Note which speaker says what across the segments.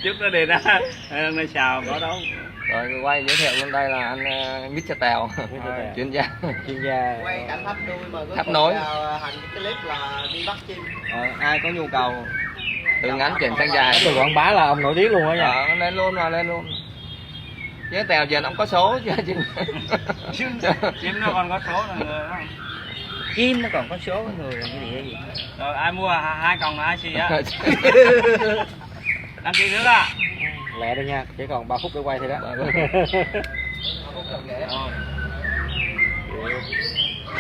Speaker 1: Trước nó đi ra nó xào có đâu.
Speaker 2: Rồi quay giới thiệu luôn, đây là anh Mr. Tèo, chuyên gia
Speaker 3: quay cảnh tháp nuôi mà
Speaker 2: tháp nối.
Speaker 3: hành cái clip là đi bắt chim.
Speaker 2: Ai có nhu cầu từ ngắn chuyển sang dài,
Speaker 1: Từ quảng bá là ông nổi tiếng luôn á nha.
Speaker 2: lên luôn mà lên luôn. Với Tèo giờ nó không có số chứ.
Speaker 1: Chim nó còn có số là người đó.
Speaker 3: Chim nó còn có số người là cái gì?
Speaker 1: Rồi ai mua 2 còng là ai xì á. Đăng ký nữa à?
Speaker 3: Lẹ đây nha, chỉ còn 3 phút để quay thôi đó.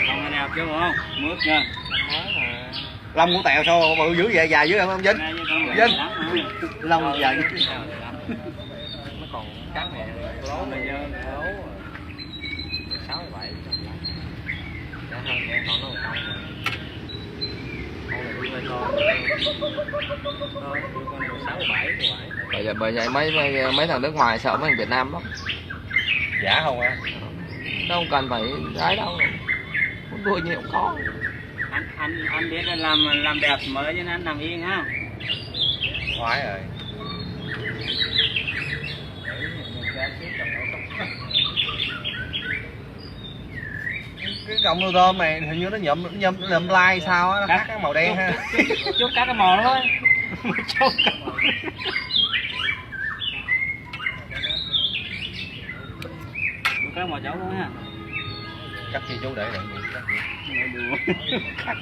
Speaker 1: Còng này đẹp chứ không? Mướt nha.
Speaker 3: Lông của Tèo sao bự dữ vậy, dài dữ không Vinh? Vinh. Lông dài dữ.
Speaker 2: Nó còn cắt này lố này dơ lố 6 7 đã hơn em con nó một con rồi. Con này cũng hơi to. Con 6 7 bởi vậy mấy thằng nước ngoài sợ mấy thằng Việt Nam lắm.
Speaker 3: Giả không á?
Speaker 2: Nó không cần phải gái đâu. Muốn đuôi nhiều cũng có.
Speaker 1: Anh biết làm đẹp mới cho nên anh nằm yên ha.
Speaker 3: Khoái rồi. Cái cọng nuôi tôm này hình như nó nhụm lai sao á, nó cắt cái màu đen ha.
Speaker 1: Chút cắt cái màu thôi. Chút cắt. Cái màu cháu luôn ha.
Speaker 3: Cắt chi chú để lại
Speaker 1: Cắt.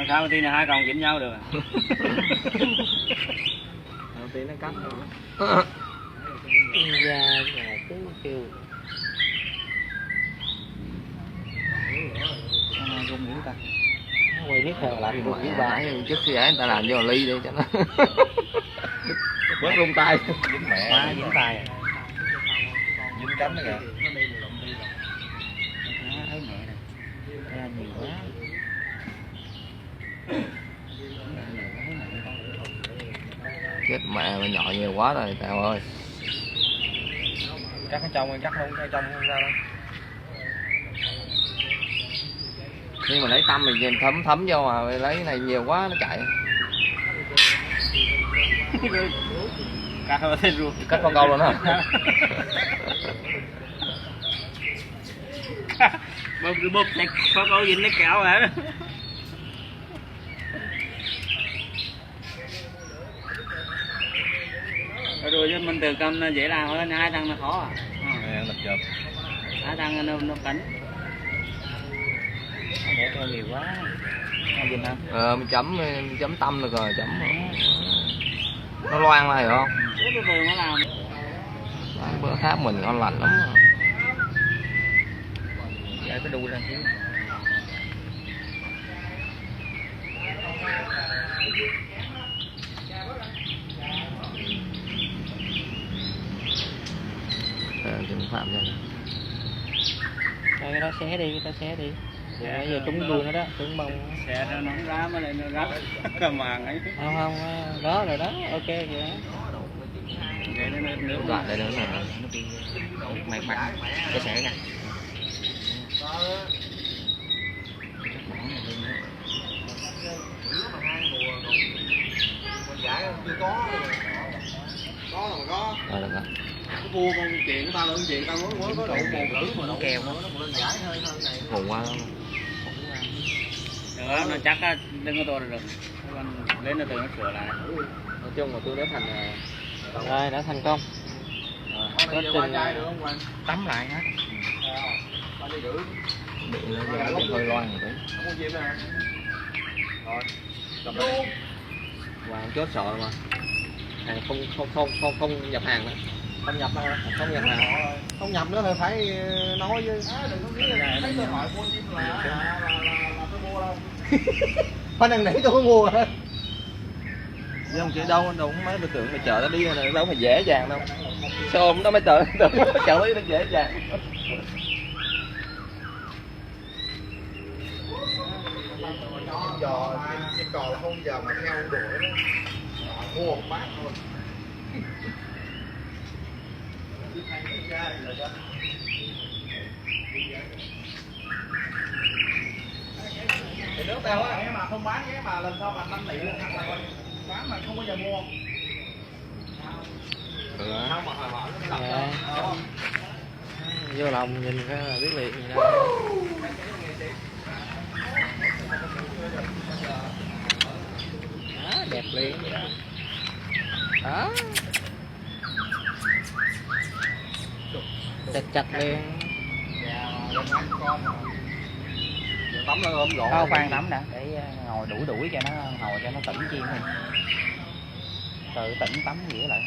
Speaker 1: Sao mà tin là 2 còng dính nhau được à?
Speaker 2: Đầu tiên nó cắt rồi.
Speaker 3: ra cứ kêu
Speaker 1: Rung dữ ta.
Speaker 3: quay biết theo lại rung với ba
Speaker 2: Trước khi ấy người ta làm vô ly đi cho nó bớt rung tay.
Speaker 3: dính mẹ
Speaker 1: Má dính tay à.
Speaker 3: dính cánh đó kìa.
Speaker 1: Thấy mẹ nè. Ra nhiều quá.
Speaker 2: Chết mẹ mà nhỏ nhiều quá rồi Tèo ơi.
Speaker 3: Cắt ở trong, cắt không ở trong không sao đâu.
Speaker 2: Nhưng mà lấy tâm mình thấm vô mà lấy cái này nhiều quá nó chạy.
Speaker 1: Cắt vào thêm luôn.
Speaker 2: Cắt con câu luôn hả?
Speaker 1: Bóp này có câu dính nó kéo hả? Rồi chứ mình từ cầm nó dễ làm hơn, 2 thằng nó khó à.
Speaker 3: Nè, lật chụp.
Speaker 1: 2 thằng nó cánh. Để cho nhiều quá. Không dính hả?
Speaker 2: Mình chấm tâm được rồi, chấm nó loang ra hiểu không?
Speaker 1: Từ từ nó làm.
Speaker 2: Bữa khác mình ngon lành lắm rồi.
Speaker 1: Để cái đuôi lên xíu.
Speaker 2: Đừng phạm ra.
Speaker 3: Cái đó xé đi, cái đó xé đi. Bây giờ trúng đuôi nó đó, trúng bông.
Speaker 1: Xẻ nó không ra mà lại nó rắp cái màng ấy.
Speaker 3: Không, đó rồi đó, ok kìa.
Speaker 1: Để nó nước
Speaker 2: Đoạn đây nữa là
Speaker 1: nó bị mạch cái xẻ ra.
Speaker 2: Rồi được rồi.
Speaker 3: Mua con chuyện của tao là chuyện tao mới có độ bồn lử mà nó kèo nó lên giải hơi hơn này.
Speaker 2: Hồn quá.
Speaker 1: Được nó chắc á, đừng có to được. Lên từ từ nó sửa lại.
Speaker 2: Nói chung là tôi đã thành
Speaker 3: Rồi đã thành công. Quá trình
Speaker 1: Tắm lại hết.
Speaker 2: bị nó hơi loang một tí. Và chốt sợ mà. Hàng không nhập hàng nữa.
Speaker 3: không nhập đâu, không nhập hàng. Không nhập nữa thì phải nói với đừng có nghĩ là thấy cơ hội mua chim là tôi mua đâu. Phải năn nỉ tôi mới mua hả?
Speaker 2: Chứ không chỉ đâu mấy đối tượng mà chợ nó đi này đâu phải dễ dàng đâu. Xôm nó mới chợ nó dễ dàng.
Speaker 3: Chim cò là không giờ mà theo đuổi đó. Mua một bát thôi. tao á, mà không bán vé mà lần sau mà 5 tỷ bán mà không bao giờ mua. Không mà hỏi hỏi nó
Speaker 2: Dạ. Vô lòng nhìn cái là biết liền gì đâu. Đó, đẹp liền vậy đó. Đó. Chặt chặt liền.
Speaker 3: tắm nó ôm gọn.
Speaker 1: Không, khoan tắm đã để ngồi đuổi cho nó ngồi cho nó tỉnh chim đi. Tự tỉnh tắm nghĩa lại.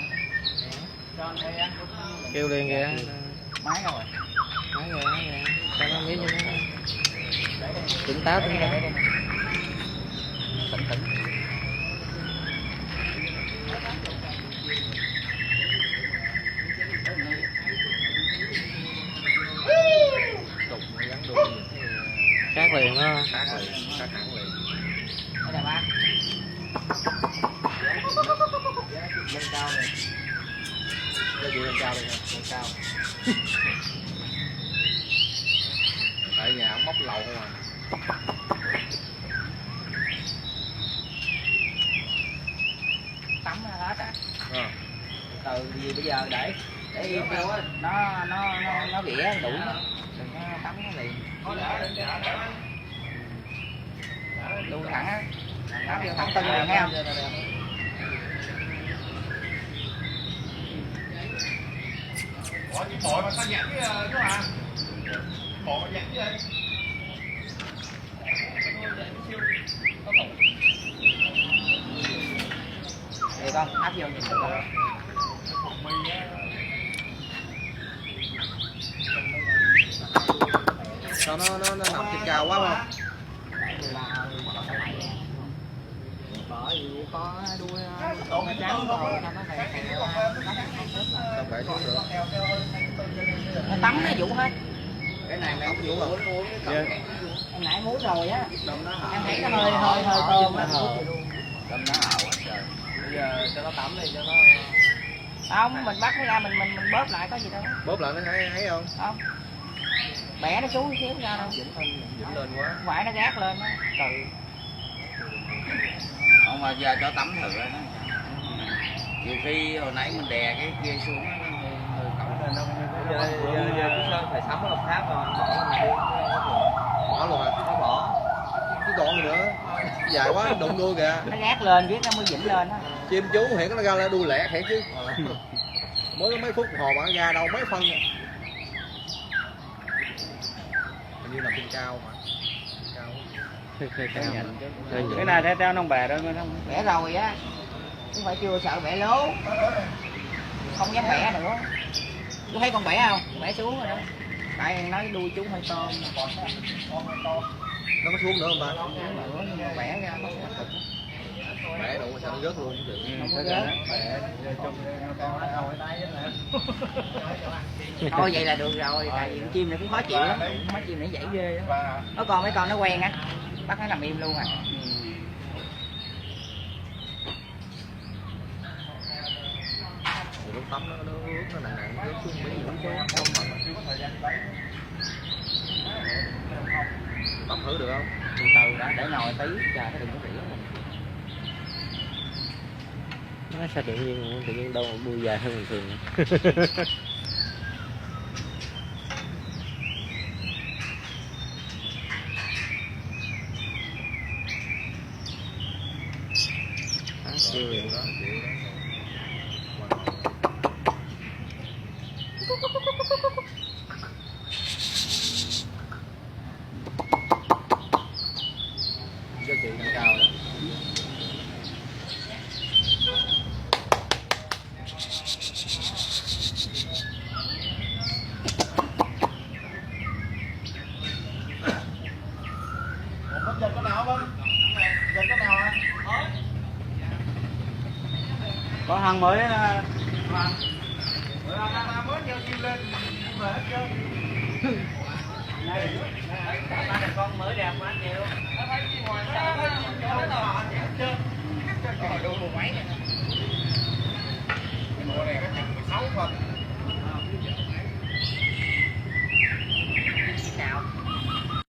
Speaker 2: Kêu liền kìa.
Speaker 1: Máy đâu rồi?
Speaker 2: Nói rồi, cho nó biết cho nó tỉnh táo tỉnh táo.
Speaker 1: Tỉnh tỉnh.
Speaker 3: Đục nó gắn đục.
Speaker 2: Khác liền đó.
Speaker 3: Khác hẳn liền.
Speaker 1: Đây là ba.
Speaker 3: Lên cao này. Lên gì lên cao đây nè, lên cao. Tại nhà ông móc lầu không à.
Speaker 1: Tắm hết à. Từ gì bây giờ để im cho nó ghĩa đủ nó. Đừng có tắm nó liền. Đu thẳng á. Tắm vô thẳng tưng liền nghe không?
Speaker 3: Ủa chị bội mà sao dặn chứ mà. Bội mà dặn chứ đây.
Speaker 1: Được không? Áp vô nhìn được không?
Speaker 3: Sao nó nằm trên cao quá không?
Speaker 1: Bởi vì có đuôi trắng rồi nó có thể
Speaker 3: Không phải xuống được.
Speaker 1: nó tắm nó vụ hết.
Speaker 3: Cái này nè cũng rồi.
Speaker 1: Em nãy muốn rồi á. Em thấy nó hơi tôm á.
Speaker 3: Đâm nó hào quá trời. Bây giờ cho nó tắm đi cho nó.
Speaker 1: Không, mình bắt nó ra mình bóp lại có gì đâu.
Speaker 3: Bóp lại nó thấy không?
Speaker 1: Không. Bẻ nó xuống xíu ra đâu.
Speaker 3: Dĩnh lên quá.
Speaker 1: Phải nó gác lên á. Từ.
Speaker 2: Không mà giờ cho tắm thử đó. Nhiều khi hồi nãy mình đè cái kia xuống hơi cổng lên nó
Speaker 3: Giờ cái sơn phải sắm nó lọc tháp rồi. Bỏ luôn hả? Nó bỏ. Chứ còn gì nữa. Dài quá đụng đuôi kìa.
Speaker 1: Nó gác lên viết nó mới dĩnh lên á.
Speaker 3: Chim chú hiện nó ra là đuôi lẹ thiệt chứ. Mới có mấy phút hồ mà ra đâu mấy phân vậy. Hình như nằm trên cao mà. Cao.
Speaker 1: Cái này theo nông bè thôi không. Bẻ rồi á. Cũng phải chưa sợ bẻ lố. Không dám bẻ nữa. Chú thấy con bẻ không? Bẻ xuống rồi đó. Tại nói đuôi chú hơi tôm.
Speaker 3: Nó có xuống nữa không ta?
Speaker 1: Nhưng mà bẻ ra nó cực.
Speaker 3: Bẻ đủ mà sao nó rớt luôn cũng được.
Speaker 1: Không có rớt. Thôi vậy là được rồi, tại vì con chim này cũng khó chịu lắm, mấy chim này dãy ghê á. Nó còn mấy con nó quen á, bắt nó nằm im luôn à.
Speaker 3: Lúc tắm nó ướt nó nặng nó rớt xuống mấy vũ số không mà. Tắm thử được không?
Speaker 1: Từ từ đã để ngồi tí, chờ nó đừng có rỉ mình.
Speaker 2: nó sao tự nhiên đâu đuôi dài hơn bình thường.
Speaker 3: Chịu đó, chịu đó. Giá trị nâng cao đó. Giật cái nào không? Giật cái nào hả?
Speaker 1: Có thằng mới
Speaker 3: mới gieo chim lên về hết trơn.
Speaker 1: Đây con mới đẹp quá nhiều.
Speaker 3: Nó thấy gì ngoài nó thấy gì nó hết trơn. Trời đua mùa mấy nè. Mùa này có chừng 16 phân.